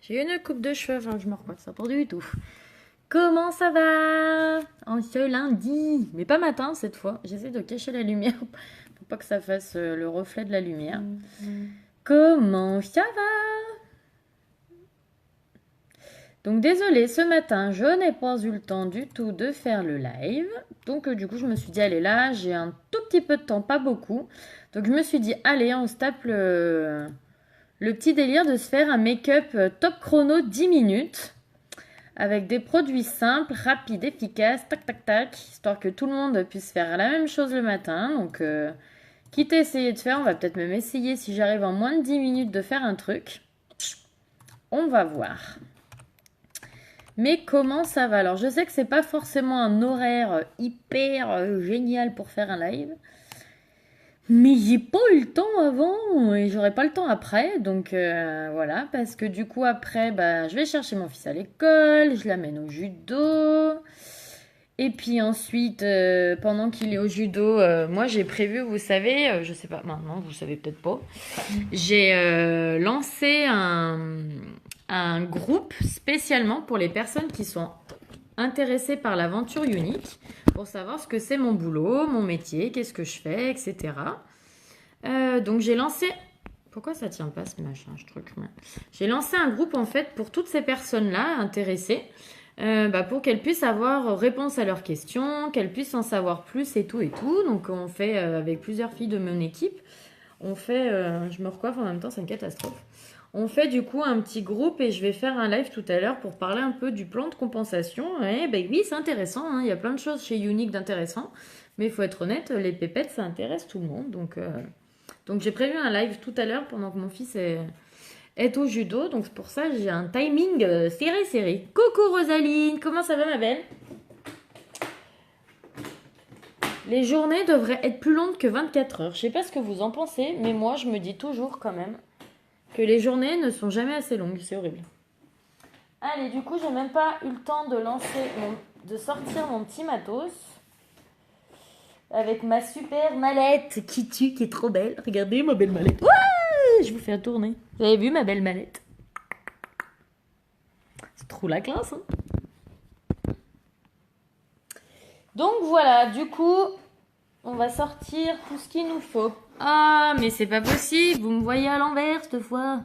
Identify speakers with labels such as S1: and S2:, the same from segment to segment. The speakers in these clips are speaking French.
S1: J'ai une coupe de cheveux, enfin je me recoiffe ça pour du tout. Comment ça va en ce lundi? Mais pas matin cette fois. J'essaie de cacher la lumière pour pas que ça fasse le reflet de la lumière. Comment ça va? Donc désolée, ce matin, je n'ai pas eu le temps du tout de faire le live. Donc du coup, je me suis dit, allez là, j'ai un tout petit peu de temps, pas beaucoup. Donc je me suis dit, allez, on se tape le petit délire de se faire un make-up top chrono 10 minutes. Avec des produits simples, rapides, efficaces, tac tac tac, histoire que tout le monde puisse faire la même chose le matin. Donc quitte à essayer de faire, on va peut-être même essayer si j'arrive en moins de 10 minutes de faire un truc. On va voir. Mais comment ça va? Alors je sais que c'est pas forcément un horaire hyper génial pour faire un live. Mais j'ai pas eu le temps avant et j'aurai pas le temps après. Donc voilà, parce que du coup après, bah, je vais chercher mon fils à l'école, je l'amène au judo. Et puis ensuite, pendant qu'il est au judo, moi j'ai prévu, vous savez, je sais pas, maintenant vous savez peut-être pas, j'ai lancé un groupe spécialement pour les personnes qui sont intéressées par l'aventure unique, pour savoir ce que c'est mon boulot, mon métier, qu'est-ce que je fais, etc. Donc j'ai lancé... Pourquoi ça tient pas ce machin, ce truc? J'ai lancé un groupe en fait pour toutes ces personnes-là intéressées, pour qu'elles puissent avoir réponse à leurs questions, qu'elles puissent en savoir plus et tout et tout. Donc on fait avec plusieurs filles de mon équipe, on fait... je me recoiffe en même temps, c'est une catastrophe. On fait du coup un petit groupe et je vais faire un live tout à l'heure pour parler un peu du plan de compensation. Et ben oui, c'est intéressant, hein. Il y a plein de choses chez Unique d'intéressant. Mais il faut être honnête, les pépettes, ça intéresse tout le monde. Donc j'ai prévu un live tout à l'heure pendant que mon fils est au judo. Donc c'est pour ça que j'ai un timing serré. Coucou Rosaline, comment ça va ma belle? Les journées devraient être plus longues que 24 heures. Je sais pas ce que vous en pensez, mais moi je me dis toujours quand même que les journées ne sont jamais assez longues. C'est horrible. Allez, du coup, j'ai même pas eu le temps de sortir mon petit matos avec ma super mallette qui tue, qui est trop belle. Regardez ma belle mallette. Ouais, je vous fais tourner. Vous avez vu ma belle mallette? C'est trop la classe, hein? Donc voilà, du coup, on va sortir tout ce qu'il nous faut. Ah, mais c'est pas possible, vous me voyez à l'envers cette fois.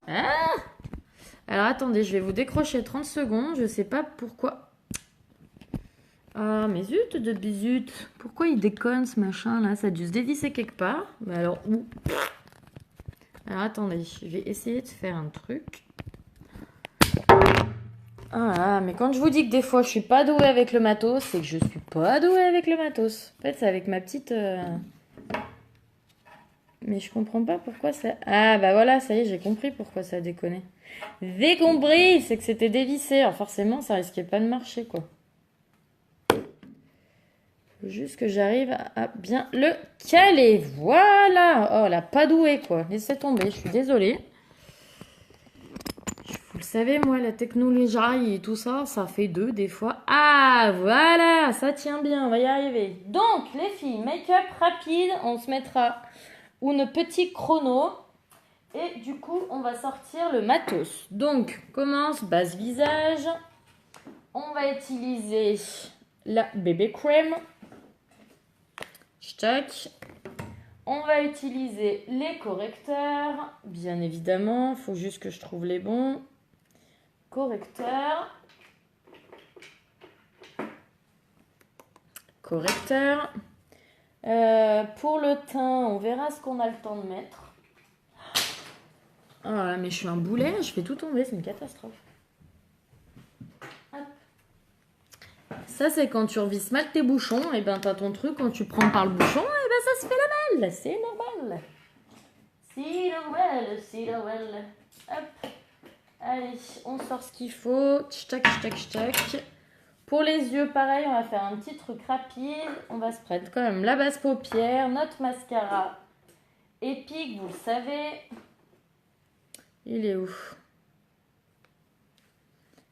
S1: Ah! Alors attendez, je vais vous décrocher 30 secondes, je sais pas pourquoi. Ah, mais zut de bizut. Pourquoi il déconne ce machin là? Ça a dû se dévisser quelque part. Mais alors où? Alors attendez, je vais essayer de faire un truc. Ah, mais quand je vous dis que des fois je suis pas douée avec le matos, c'est que je suis pas douée avec le matos. En fait, c'est avec ma petite. Mais je comprends pas pourquoi ça. Ah, bah voilà, ça y est, j'ai compris pourquoi ça a déconné. J'ai compris, c'est que c'était dévissé. Alors forcément, ça risquait pas de marcher quoi. Faut juste que j'arrive à bien le caler. Voilà. Oh, la pas douée quoi. Laissez tomber, je suis désolée. Vous le savez, moi, la technologie et tout ça, ça fait deux des fois. Ah, voilà, ça tient bien, on va y arriver. Donc, les filles, make-up rapide, on se mettra une petite chrono. Et du coup, on va sortir le matos. Donc, commence, base visage. On va utiliser la bébé crème. Tac. On va utiliser les correcteurs, bien évidemment. Il faut juste que je trouve les bons correcteurs. Pour le teint, on verra ce qu'on a le temps de mettre. Ah, mais je suis un boulet, je fais tout tomber, c'est une catastrophe. Hop. Ça, c'est quand tu revisses mal tes bouchons, et ben t'as ton truc, quand tu prends par le bouchon, et ben ça se fait la malle, c'est normal. C'est normal. Hop. Allez, on sort ce qu'il faut. Tchac. Pour les yeux, pareil, on va faire un petit truc rapide. On va se prendre quand même la base paupière, notre mascara épique, vous le savez. Il est où?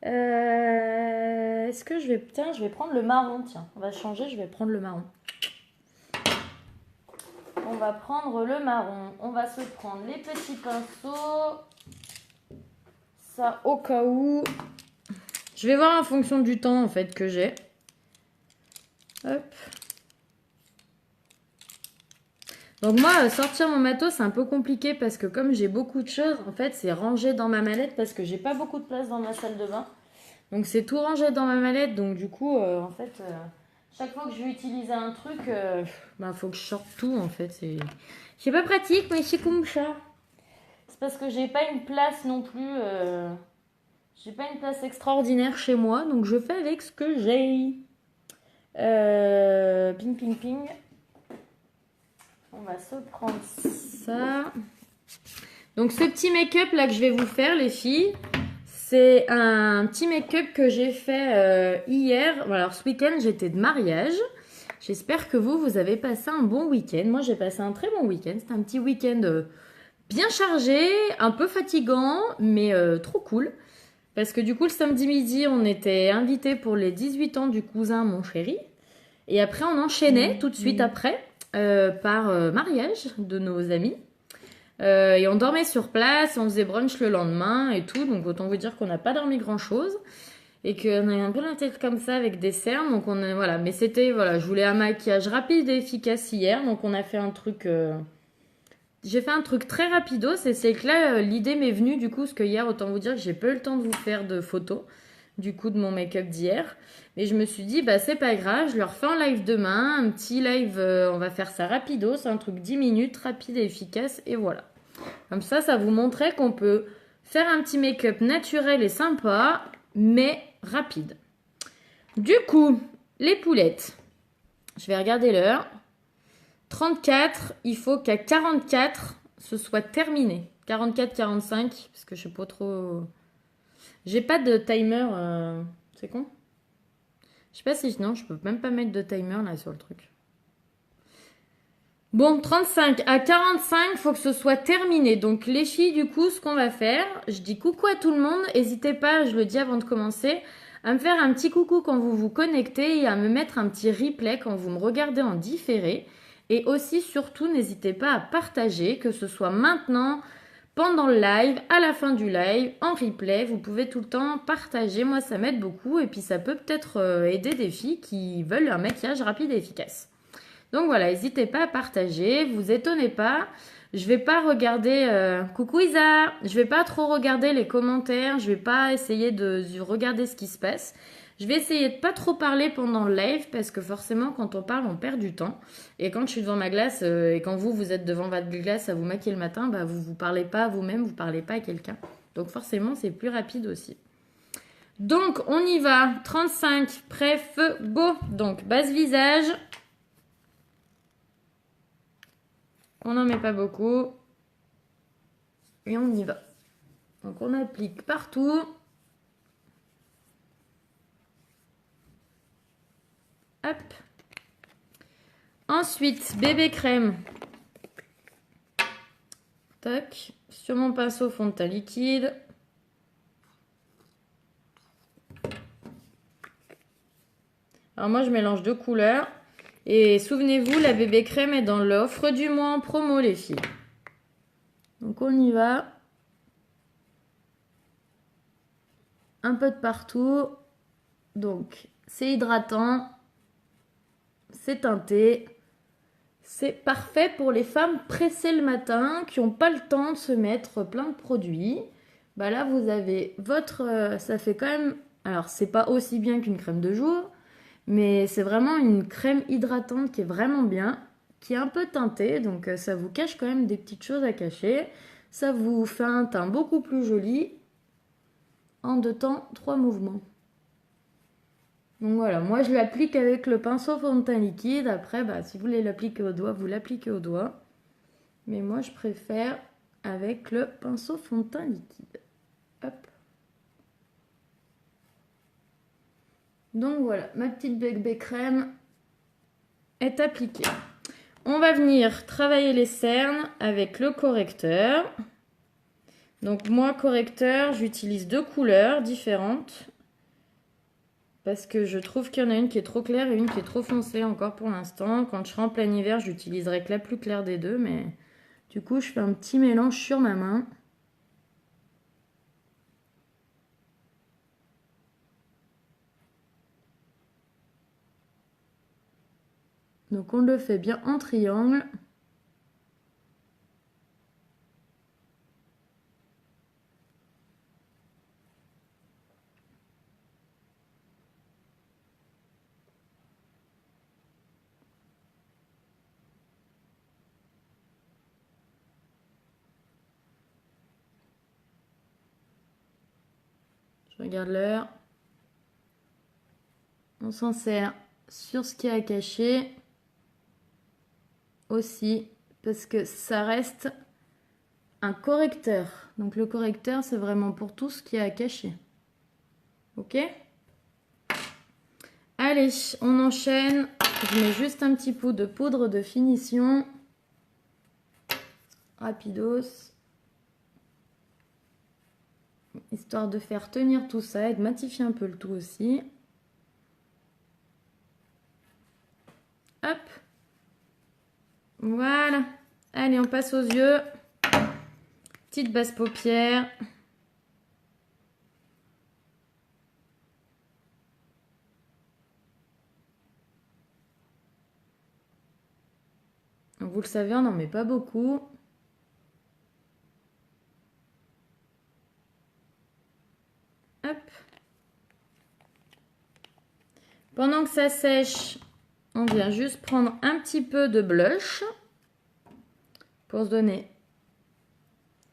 S1: Est-ce que je vais... Tiens, je vais prendre le marron, tiens. On va changer, je vais prendre le marron. On va prendre le marron. On va se prendre les petits pinceaux. ça au cas où. Je vais voir en fonction du temps en fait que j'ai. Hop. Donc moi, sortir mon matos, c'est un peu compliqué parce que comme j'ai beaucoup de choses, en fait, c'est rangé dans ma mallette parce que j'ai pas beaucoup de place dans ma salle de bain. Donc c'est tout rangé dans ma mallette. Donc du coup, en fait, chaque fois que je vais utiliser un truc, faut que je sorte tout en fait. C'est pas pratique, mais c'est comme ça. C'est parce que j'ai pas une place non plus. J'ai pas une place extraordinaire chez moi, donc je fais avec ce que j'ai. Ping, ping, ping. On va se prendre ça. Donc ce petit make-up là que je vais vous faire les filles, c'est un petit make-up que j'ai fait hier. Alors ce week-end j'étais de mariage. J'espère que vous avez passé un bon week-end. Moi j'ai passé un très bon week-end. C'était un petit week-end bien chargé, un peu fatigant, mais trop cool. Parce que du coup le samedi midi on était invités pour les 18 ans du cousin mon chéri. Et après on enchaînait tout de suite après. Par mariage de nos amis. Et on dormait sur place, on faisait brunch le lendemain et tout. Donc autant vous dire qu'on n'a pas dormi grand chose. Et qu'on a un peu la tête comme ça avec des cernes. Donc on a, voilà. Mais c'était, voilà, je voulais un maquillage rapide et efficace hier. Donc on a fait un truc. J'ai fait un truc très rapido. C'est que là, l'idée m'est venue du coup. Parce que hier, autant vous dire que j'ai pas eu le temps de vous faire de photos. Du coup, de mon make-up d'hier. Mais je me suis dit, bah c'est pas grave, je leur fais en live demain. Un petit live, on va faire ça rapido. C'est un truc 10 minutes, rapide et efficace. Et voilà. Comme ça vous montrait qu'on peut faire un petit make-up naturel et sympa, mais rapide. Du coup, les poulettes. Je vais regarder l'heure. 34, il faut qu'à 44, ce soit terminé. 44, 45, parce que je sais pas trop... J'ai pas de timer, c'est con. Je sais pas si... Non, je peux même pas mettre de timer là sur le truc. Bon, 35 à 45, faut que ce soit terminé. Donc les filles, du coup, ce qu'on va faire, je dis coucou à tout le monde. N'hésitez pas, je le dis avant de commencer, à me faire un petit coucou quand vous vous connectez et à me mettre un petit replay quand vous me regardez en différé. Et aussi, surtout, n'hésitez pas à partager, que ce soit maintenant, pendant le live, à la fin du live, en replay. Vous pouvez tout le temps partager. Moi, ça m'aide beaucoup. Et puis, ça peut peut-être aider des filles qui veulent un maquillage rapide et efficace. Donc voilà, n'hésitez pas à partager. Vous étonnez pas. Je vais pas regarder... Coucou Isa. Je vais pas trop regarder les commentaires. Je vais pas essayer de regarder ce qui se passe. Je vais essayer de pas trop parler pendant le live parce que forcément quand on parle on perd du temps. Et quand je suis devant ma glace et quand vous êtes devant votre glace à vous maquiller le matin, bah vous parlez pas à vous-même, vous parlez pas à quelqu'un. Donc forcément c'est plus rapide aussi. Donc on y va. 35, prêt, feu, go. Donc base visage. On n'en met pas beaucoup. Et on y va. Donc on applique partout. Hop. Ensuite, bébé crème. Tac. Sur mon pinceau fond de teint liquide. Alors moi, je mélange deux couleurs. Et souvenez-vous, la bébé crème est dans l'offre du mois en promo, les filles. Donc on y va. Un peu de partout. Donc, c'est hydratant. C'est teinté. C'est parfait pour les femmes pressées le matin qui n'ont pas le temps de se mettre plein de produits. Bah là, vous avez votre... ça fait quand même... Alors, c'est pas aussi bien qu'une crème de jour, mais c'est vraiment une crème hydratante qui est vraiment bien, qui est un peu teintée, donc ça vous cache quand même des petites choses à cacher. Ça vous fait un teint beaucoup plus joli en 2 temps, 3 mouvements. Donc voilà, moi je l'applique avec le pinceau fond de teint liquide. Après, bah, si vous voulez l'appliquer au doigt, vous l'appliquez au doigt. Mais moi je préfère avec le pinceau fond de teint liquide. Hop. Donc voilà, ma petite bébé crème est appliquée. On va venir travailler les cernes avec le correcteur. Donc moi, correcteur, j'utilise 2 couleurs différentes. Parce que je trouve qu'il y en a une qui est trop claire et une qui est trop foncée encore pour l'instant. Quand je serai en plein hiver, j'utiliserai que la plus claire des deux. Mais du coup, je fais un petit mélange sur ma main. Donc on le fait bien en triangle. Je regarde l'heure. On s'en sert sur ce qui est à cacher aussi parce que ça reste un correcteur. Donc le correcteur, c'est vraiment pour tout ce qui est à cacher. Ok? Allez, on enchaîne. Je mets juste un petit peu de poudre de finition. Rapidos. Histoire de faire tenir tout ça et de matifier un peu le tout aussi. Hop. Voilà. Allez, on passe aux yeux. Petite basse paupière. Donc, vous le savez, on n'en met pas beaucoup. Hop. Pendant que ça sèche, on vient juste prendre un petit peu de blush pour se donner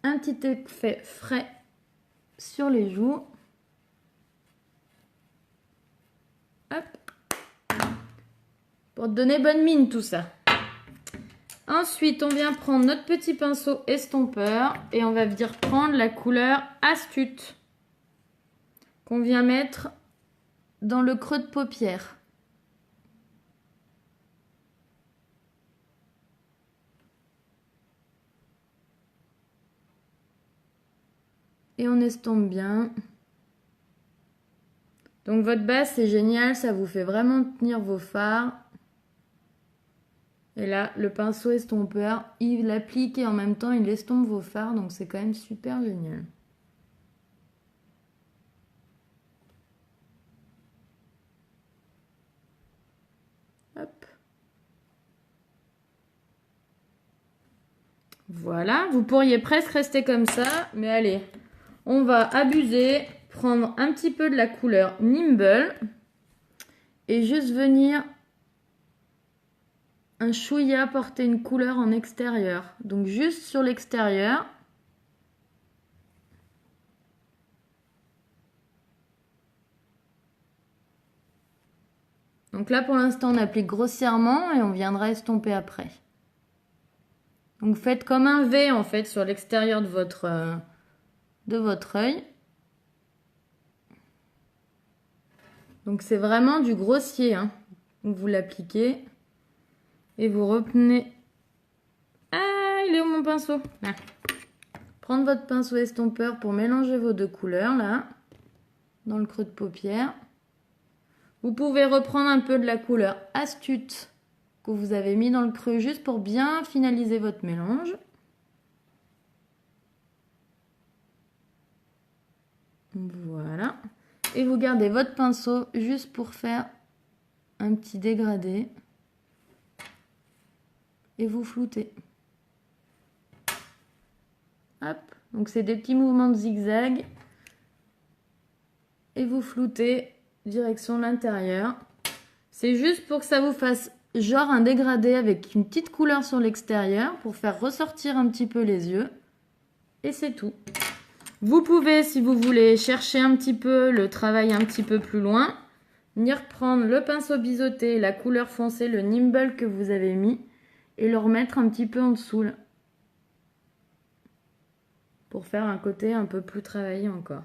S1: un petit effet frais sur les joues. Hop. Pour te donner bonne mine tout ça. Ensuite, on vient prendre notre petit pinceau estompeur et on va venir prendre la couleur Astute qu'on vient mettre dans le creux de paupière. Et on estompe bien. Donc votre base, c'est génial, ça vous fait vraiment tenir vos fards. Et là, le pinceau estompeur, il applique et en même temps, il estompe vos fards, donc c'est quand même super génial. Hop. Voilà, vous pourriez presque rester comme ça, mais allez, on va abuser, prendre un petit peu de la couleur Nimble et juste venir un chouïa porter une couleur en extérieur. Donc juste sur l'extérieur. Donc là, pour l'instant, on applique grossièrement et on viendra estomper après. Donc faites comme un V en fait sur l'extérieur de votre œil. Donc c'est vraiment du grossier. Hein. Donc vous l'appliquez et vous reprenez. Ah, il est où mon pinceau? Là. Prendre votre pinceau estompeur pour mélanger vos deux couleurs là, dans le creux de paupière. Vous pouvez reprendre un peu de la couleur Astute que vous avez mis dans le creux juste pour bien finaliser votre mélange. Voilà. Et vous gardez votre pinceau juste pour faire un petit dégradé. Et vous floutez. Hop. Donc c'est des petits mouvements de zigzag. Et vous floutez direction l'intérieur. C'est juste pour que ça vous fasse genre un dégradé avec une petite couleur sur l'extérieur pour faire ressortir un petit peu les yeux. Et c'est tout. Vous pouvez, si vous voulez, chercher un petit peu le travail un petit peu plus loin, venir prendre le pinceau biseauté, la couleur foncée, le Nimble que vous avez mis, et le remettre un petit peu en dessous, là, pour faire un côté un peu plus travaillé encore.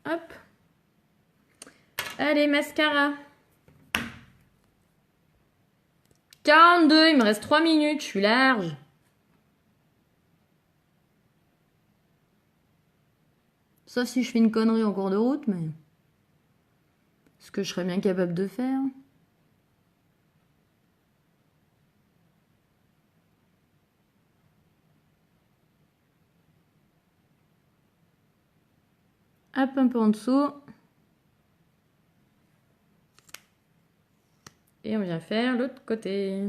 S1: Hop. Allez, mascara. 42, il me reste 3 minutes, je suis large. Sauf si je fais une connerie en cours de route, mais... ce que je serais bien capable de faire. Hop, un peu en dessous. Et on vient faire l'autre côté.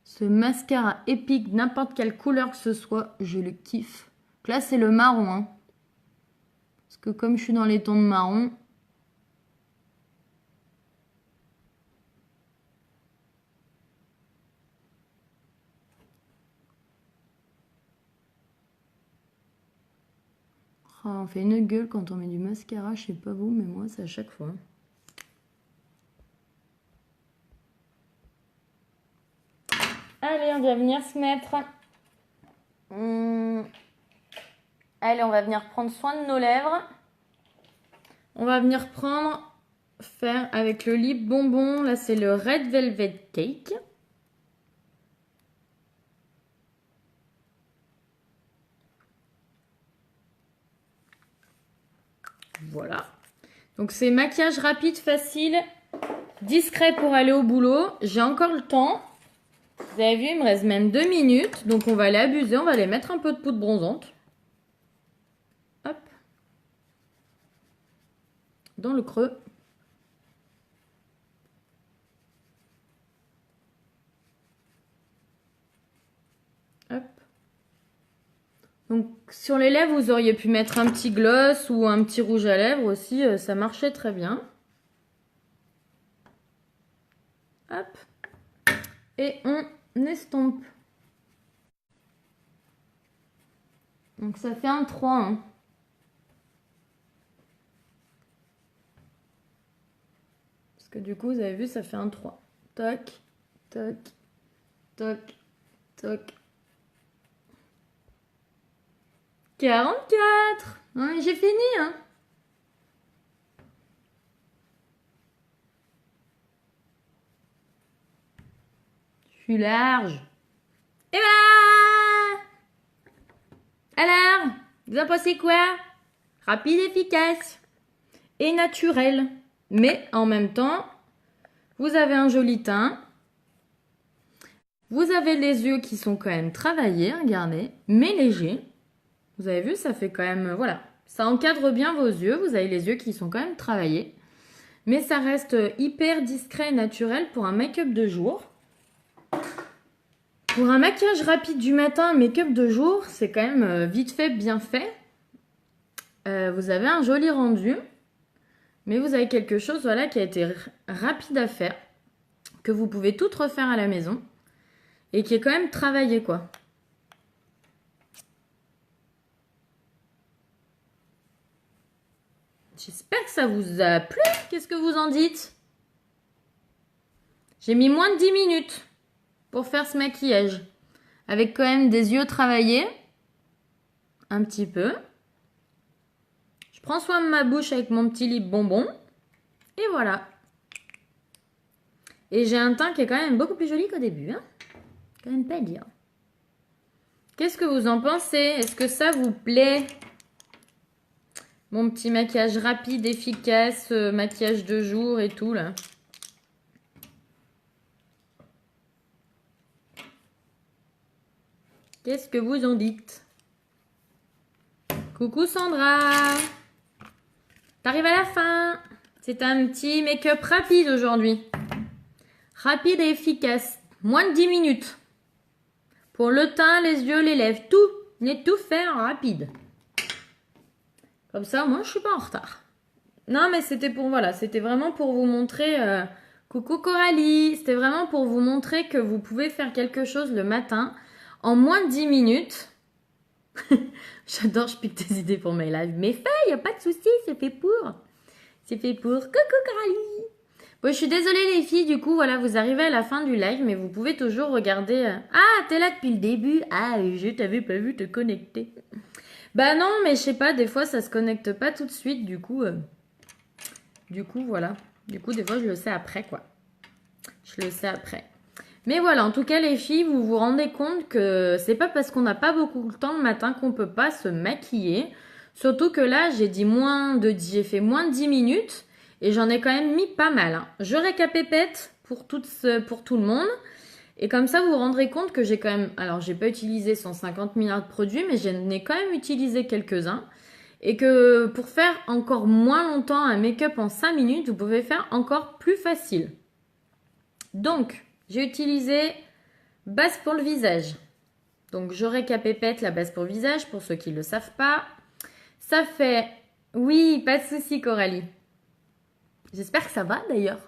S1: Ce mascara épique, n'importe quelle couleur que ce soit, je le kiffe. Donc là, c'est le marron. Hein. Parce que comme je suis dans les tons de marron... Oh, on fait une gueule quand on met du mascara, je sais pas vous, mais moi, c'est à chaque fois. Allez, on va venir se mettre... Allez, on va venir prendre soin de nos lèvres. On va venir faire avec le lip bonbon. Là, c'est le Red Velvet Cake. Voilà. Donc, c'est maquillage rapide, facile, discret pour aller au boulot. J'ai encore le temps. Vous avez vu, il me reste même 2 minutes. Donc, on va aller abuser. On va aller mettre un peu de poudre bronzante. Hop. Dans le creux. Hop. Donc, sur les lèvres, vous auriez pu mettre un petit gloss ou un petit rouge à lèvres aussi. Ça marchait très bien. Hop. Et on estompe. Donc, ça fait un 3. Hein. Parce que du coup, vous avez vu, ça fait un 3. Toc, toc, toc, toc. 44. Ouais, j'ai fini, hein. Je suis large. Et voilà. Alors, vous en pensez quoi? Rapide, efficace et naturel. Mais en même temps, vous avez un joli teint. Vous avez les yeux qui sont quand même travaillés, regardez, mais légers. Vous avez vu, ça fait quand même, voilà, ça encadre bien vos yeux. Vous avez les yeux qui sont quand même travaillés. Mais ça reste hyper discret et naturel pour un make-up de jour. Pour un maquillage rapide du matin, un make-up de jour, c'est quand même vite fait, bien fait. Vous avez un joli rendu. Mais vous avez quelque chose voilà, qui a été rapide à faire. Que vous pouvez tout refaire à la maison. Et qui est quand même travaillé, quoi. J'espère que ça vous a plu. Qu'est-ce que vous en dites? J'ai mis moins de 10 minutes pour faire ce maquillage. Avec quand même des yeux travaillés. Un petit peu. Je prends soin de ma bouche avec mon petit lip bonbon. Et voilà. Et j'ai un teint qui est quand même beaucoup plus joli qu'au début. Hein, quand même pas à dire. Qu'est-ce que vous en pensez? Est-ce que ça vous plaît? Mon petit maquillage rapide, efficace, maquillage de jour et tout là. Qu'est-ce que vous en dites? Coucou Sandra! T'arrives à la fin! C'est un petit make-up rapide aujourd'hui. Rapide et efficace. Moins de 10 minutes. Pour le teint, les yeux, les lèvres, tout. Venez tout faire rapide. Comme ça, moi, je suis pas en retard. Non, mais c'était pour, voilà, c'était vraiment pour vous montrer... coucou Coralie! C'était vraiment pour vous montrer que vous pouvez faire quelque chose le matin en moins de 10 minutes. J'adore, je pique tes idées pour mes lives. Mais fais, il n'y a pas de souci, c'est fait pour. C'est fait pour. Coucou Coralie! Bon, je suis désolée les filles, du coup, voilà, vous arrivez à la fin du live, mais vous pouvez toujours regarder... Ah, t'es là depuis le début. Ah, je t'avais pas vu te connecter. Bah non, mais je sais pas, des fois, ça se connecte pas tout de suite, du coup, voilà. Du coup, des fois, je le sais après, quoi. Je le sais après. Mais voilà, en tout cas, les filles, vous vous rendez compte que c'est pas parce qu'on n'a pas beaucoup de temps le matin qu'on peut pas se maquiller. Surtout que là, j'ai fait moins de 10 minutes et j'en ai quand même mis pas mal. Hein. Je récapépète pour tout le monde. Et comme ça, vous vous rendrez compte que j'ai quand même... Alors, j'ai pas utilisé 150 milliards de produits, mais j'en ai quand même utilisé quelques-uns. Et que pour faire encore moins longtemps un make-up en 5 minutes, vous pouvez faire encore plus facile. Donc, j'ai utilisé base pour le visage. Donc, je récapépète la base pour le visage pour ceux qui ne le savent pas. Ça fait... Oui, pas de souci Coralie. J'espère que ça va d'ailleurs.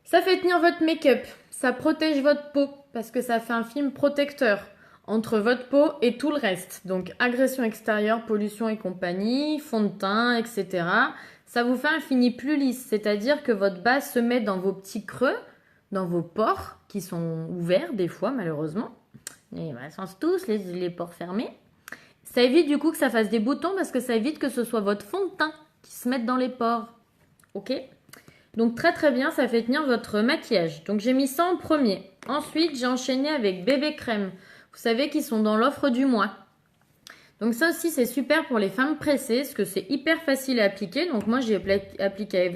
S1: Ça fait tenir votre make-up. Ça protège votre peau parce que ça fait un film protecteur entre votre peau et tout le reste. Donc, agression extérieure, pollution et compagnie, fond de teint, etc. Ça vous fait un fini plus lisse. C'est-à-dire que votre base se met dans vos petits creux, dans vos pores qui sont ouverts des fois malheureusement. Et voilà, sans tous les pores fermés. Ça évite du coup que ça fasse des boutons parce que ça évite que ce soit votre fond de teint qui se mette dans les pores. Ok? Donc très très bien, ça fait tenir votre maquillage. Donc j'ai mis ça en premier. Ensuite, j'ai enchaîné avec bébé crème. Vous savez qu'ils sont dans l'offre du mois. Donc ça aussi, c'est super pour les femmes pressées parce que c'est hyper facile à appliquer. Donc moi, j'ai appliqué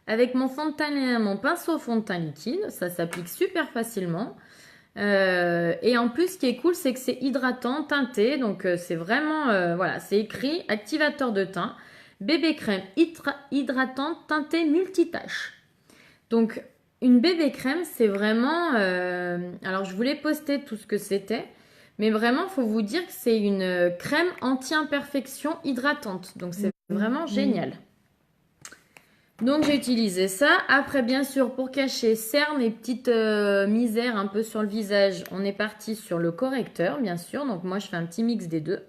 S1: avec mon fond de teint, mon pinceau fond de teint liquide. Ça s'applique super facilement. Et en plus, ce qui est cool, c'est que c'est hydratant, teinté. Donc, c'est vraiment, voilà, c'est écrit activateur de teint. Bébé crème hydratante teintée multitâche. Donc, une bébé crème, c'est vraiment... alors, je voulais poster tout ce que c'était. Mais vraiment, il faut vous dire que c'est une crème anti-imperfection hydratante. Donc, c'est vraiment génial. Donc j'ai utilisé ça. Après bien sûr pour cacher cernes et petites misères un peu sur le visage, on est parti sur le correcteur bien sûr. Donc moi je fais un petit mix des deux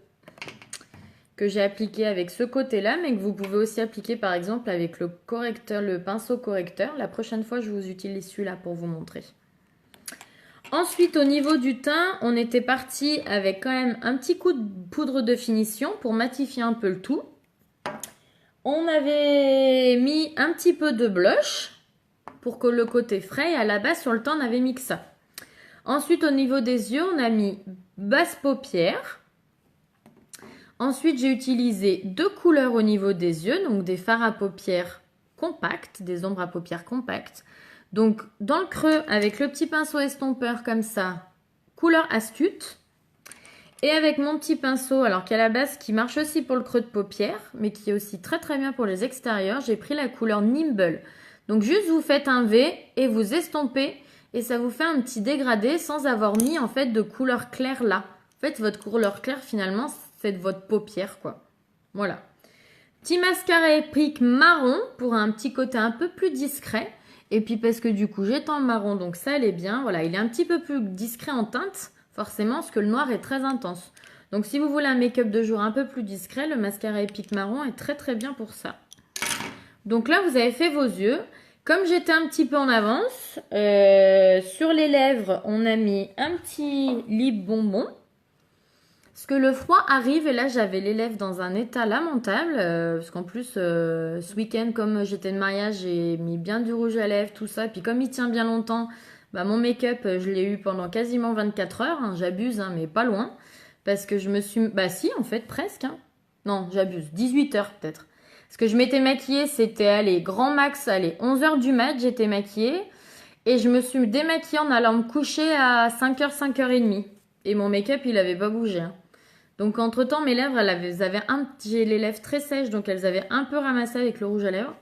S1: que j'ai appliqué avec ce côté-là, mais que vous pouvez aussi appliquer par exemple avec le correcteur, le pinceau correcteur. La prochaine fois je vous utilise celui-là pour vous montrer. Ensuite au niveau du teint, on était parti avec quand même un petit coup de poudre de finition pour matifier un peu le tout. On avait mis un petit peu de blush pour que le côté frais, à la base sur le teint on avait mis que ça. Ensuite au niveau des yeux on a mis base paupière. Ensuite j'ai utilisé deux couleurs au niveau des yeux, donc des fards à paupières compacts, des ombres à paupières compactes. Donc dans le creux avec le petit pinceau estompeur comme ça, couleur astute. Et avec mon petit pinceau, alors qu'à la base qui marche aussi pour le creux de paupière, mais qui est aussi très très bien pour les extérieurs, j'ai pris la couleur Nimble. Donc juste vous faites un V et vous estompez et ça vous fait un petit dégradé sans avoir mis en fait de couleur claire là. En fait votre couleur claire finalement c'est de votre paupière quoi. Voilà. Petit mascara épique marron pour un petit côté un peu plus discret. Et puis parce que du coup j'étais en marron donc ça allait bien. Voilà, il est un petit peu plus discret en teinte. Forcément, parce que le noir est très intense. Donc, si vous voulez un make-up de jour un peu plus discret, le mascara épique marron est très très bien pour ça. Donc là, vous avez fait vos yeux. Comme j'étais un petit peu en avance, sur les lèvres, on a mis un petit lip bonbon. Parce que le froid arrive et là, j'avais les lèvres dans un état lamentable. Parce qu'en plus, ce week-end, comme j'étais de mariage, j'ai mis bien du rouge à lèvres, tout ça. Et puis comme il tient bien longtemps... Bah, mon make-up, je l'ai eu pendant quasiment 24 heures. Hein, j'abuse, hein, mais pas loin. Parce que je me suis... Bah si, en fait, presque. Hein. Non, j'abuse. 18 heures peut-être. Parce que je m'étais maquillée, c'était, allez, grand max, allez, 11 heures du mat, j'étais maquillée. Et je me suis démaquillée en allant me coucher à 5h, 5h30. Et mon make-up, il avait pas bougé. Hein. Donc, entre-temps, mes lèvres, j'ai les lèvres très sèches, donc elles avaient un peu ramassé avec le rouge à lèvres.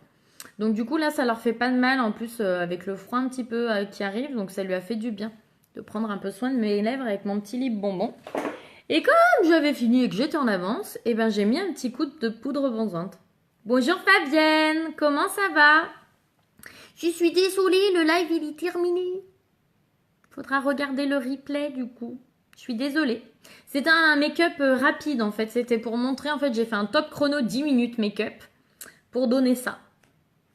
S1: Donc du coup là ça leur fait pas de mal en plus avec le froid un petit peu qui arrive. Donc ça lui a fait du bien de prendre un peu soin de mes lèvres avec mon petit lip bonbon. Et comme j'avais fini et que j'étais en avance, et ben j'ai mis un petit coup de poudre bronzante. Bonjour Fabienne, comment ça va? Je suis désolée, le live il est terminé. Faudra regarder le replay du coup. Je suis désolée. C'était un make-up rapide en fait. C'était pour montrer en fait j'ai fait un top chrono 10 minutes make-up pour donner ça.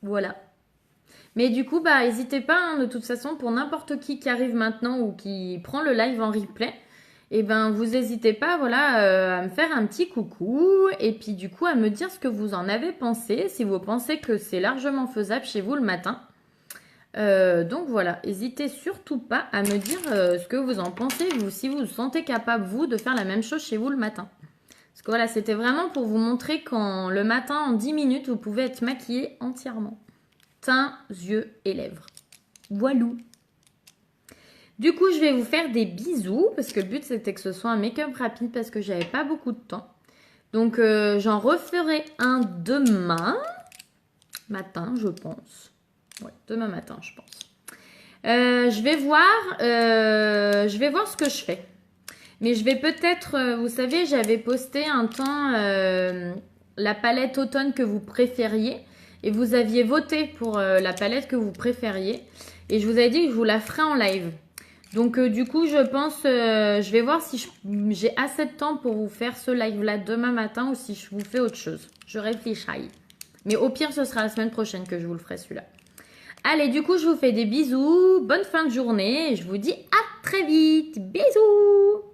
S1: Voilà. Mais du coup, bah, n'hésitez pas, hein, de toute façon, pour n'importe qui arrive maintenant ou qui prend le live en replay, et ben, vous n'hésitez pas, voilà, à me faire un petit coucou et puis du coup, à me dire ce que vous en avez pensé, si vous pensez que c'est largement faisable chez vous le matin. Donc voilà, n'hésitez surtout pas à me dire ce que vous en pensez, vous, si vous vous sentez capable, vous, de faire la même chose chez vous le matin. Parce que voilà, c'était vraiment pour vous montrer qu'en le matin, en 10 minutes, vous pouvez être maquillé entièrement. Teint, yeux et lèvres. Voilou. Du coup, je vais vous faire des bisous parce que le but c'était que ce soit un make-up rapide parce que j'avais pas beaucoup de temps. Donc, j'en referai un demain matin, je pense. Ouais, demain matin, je pense. Je vais voir ce que je fais. Mais je vais peut-être, vous savez, j'avais posté un temps la palette automne que vous préfériez. Et vous aviez voté pour la palette que vous préfériez. Et je vous avais dit que je vous la ferai en live. Donc du coup, je pense, je vais voir si j'ai assez de temps pour vous faire ce live-là demain matin ou si je vous fais autre chose. Je réfléchirai. Mais au pire, ce sera la semaine prochaine que je vous le ferai celui-là. Allez, du coup, je vous fais des bisous. Bonne fin de journée. Et je vous dis à très vite. Bisous!